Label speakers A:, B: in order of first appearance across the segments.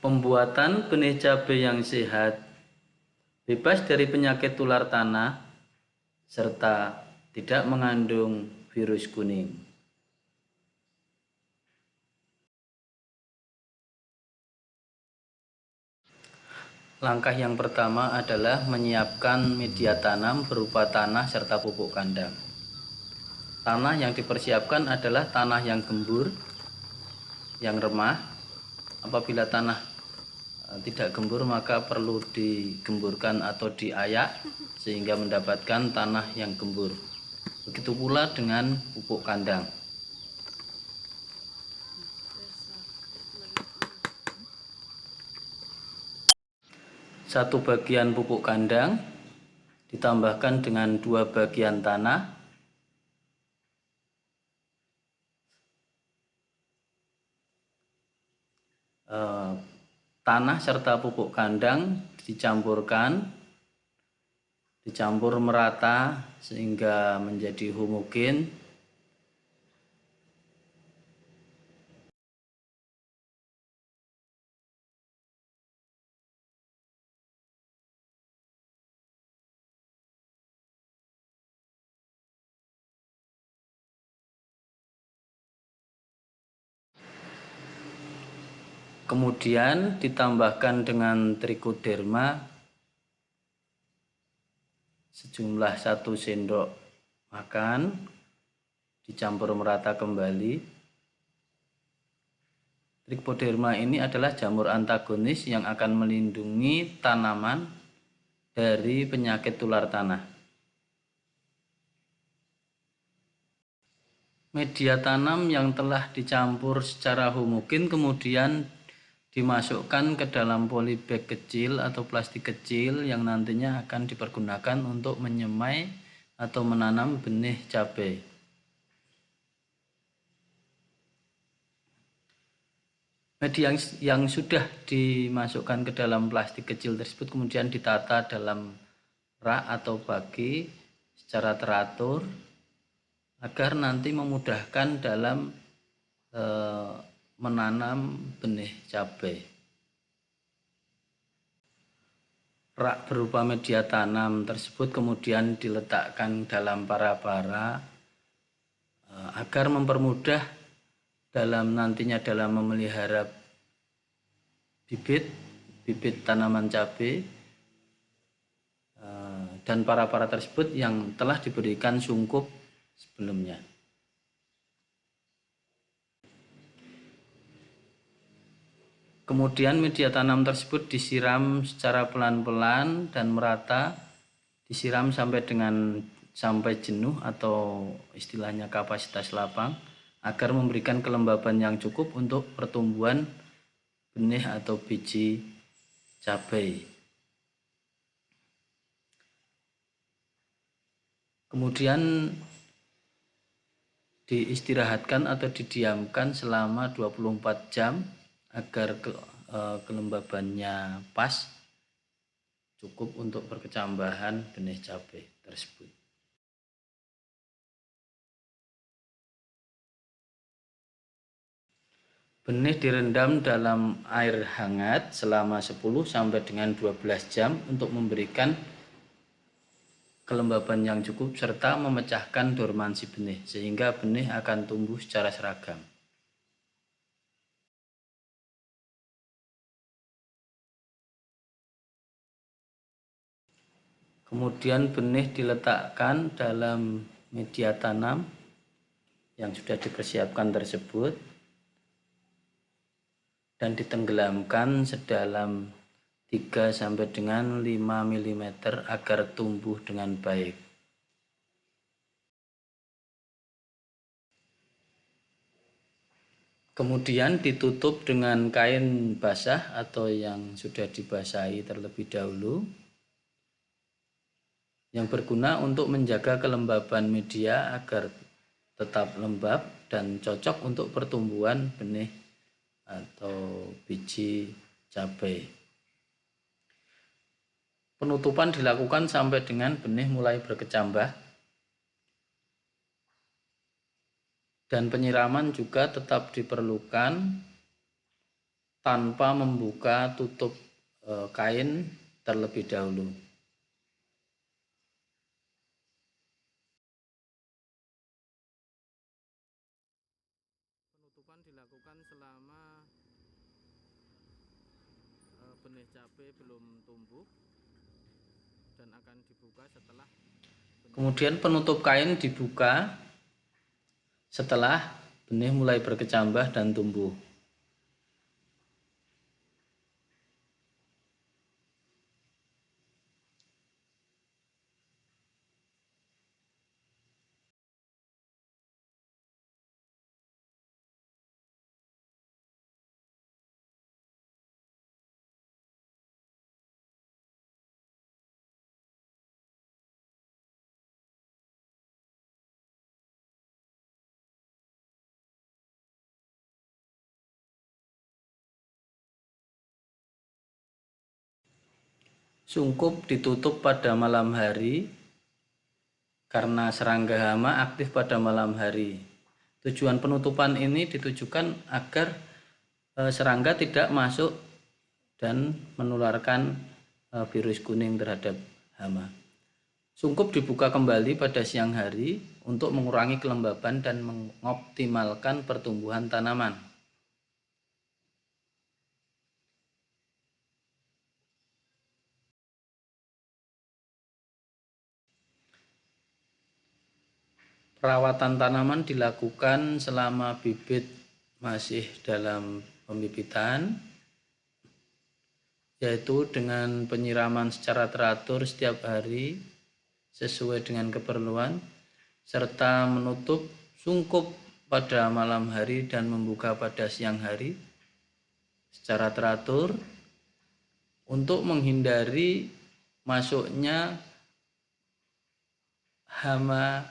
A: Pembuatan benih cabai yang sehat, bebas dari penyakit tular tanah, serta tidak mengandung virus kuning. Langkah yang pertama adalah menyiapkan media tanam berupa tanah serta pupuk kandang. Tanah yang dipersiapkan adalah tanah yang gembur, yang remah. Apabila tanah tidak gembur maka perlu digemburkan atau diayak sehingga mendapatkan tanah yang gembur. Begitu pula dengan pupuk kandang. Satu bagian pupuk kandang ditambahkan dengan 2 bagian tanah. Tanah serta pupuk kandang dicampur merata sehingga menjadi homogen. Kemudian ditambahkan dengan trichoderma sejumlah 1 sendok makan, dicampur merata kembali. Trichoderma ini adalah jamur antagonis yang akan melindungi tanaman dari penyakit tular tanah. Media tanam yang telah dicampur secara homogen kemudian dimasukkan ke dalam polybag kecil atau plastik kecil yang nantinya akan dipergunakan untuk menyemai atau menanam benih cabai. Media yang sudah dimasukkan ke dalam plastik kecil tersebut kemudian ditata dalam rak atau bagi secara teratur agar nanti memudahkan dalam menanam benih cabai. Rak berupa media tanam tersebut kemudian diletakkan dalam para-para agar mempermudah nantinya dalam memelihara bibit tanaman cabai dan para-para tersebut yang telah diberikan sungkup sebelumnya. Kemudian media tanam tersebut disiram secara pelan-pelan dan merata, disiram sampai jenuh atau istilahnya kapasitas lapang agar memberikan kelembaban yang cukup untuk pertumbuhan benih atau biji cabai. Kemudian diistirahatkan atau didiamkan selama 24 jam agar kelembabannya pas, cukup untuk perkecambahan benih cabai tersebut. Benih direndam dalam air hangat selama 10 sampai dengan 12 jam untuk memberikan kelembaban yang cukup serta memecahkan dormansi benih sehingga benih akan tumbuh secara seragam. Kemudian benih diletakkan dalam media tanam yang sudah dipersiapkan tersebut dan ditenggelamkan sedalam 3 sampai dengan 5 mm agar tumbuh dengan baik. Kemudian ditutup dengan kain basah atau yang sudah dibasahi terlebih dahulu, yang berguna untuk menjaga kelembaban media agar tetap lembab dan cocok untuk pertumbuhan benih atau biji cabai. Penutupan dilakukan sampai dengan benih mulai berkecambah dan penyiraman juga tetap diperlukan tanpa membuka tutup kain terlebih dahulu. Penutupan dilakukan selama benih cabai belum tumbuh dan akan dibuka setelah. Kemudian penutup kain dibuka setelah benih mulai berkecambah dan tumbuh. Sungkup ditutup pada malam hari karena serangga hama aktif pada malam hari. Tujuan penutupan ini ditujukan agar serangga tidak masuk dan menularkan virus kuning terhadap hama. Sungkup dibuka kembali pada siang hari untuk mengurangi kelembaban dan mengoptimalkan pertumbuhan tanaman. Perawatan tanaman dilakukan selama bibit masih dalam pembibitan, yaitu dengan penyiraman secara teratur setiap hari sesuai dengan keperluan, serta menutup sungkup pada malam hari dan membuka pada siang hari secara teratur untuk menghindari masuknya hama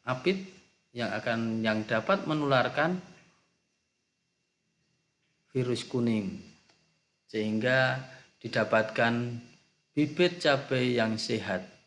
A: apit yang dapat menularkan virus kuning, sehingga didapatkan bibit cabai yang sehat.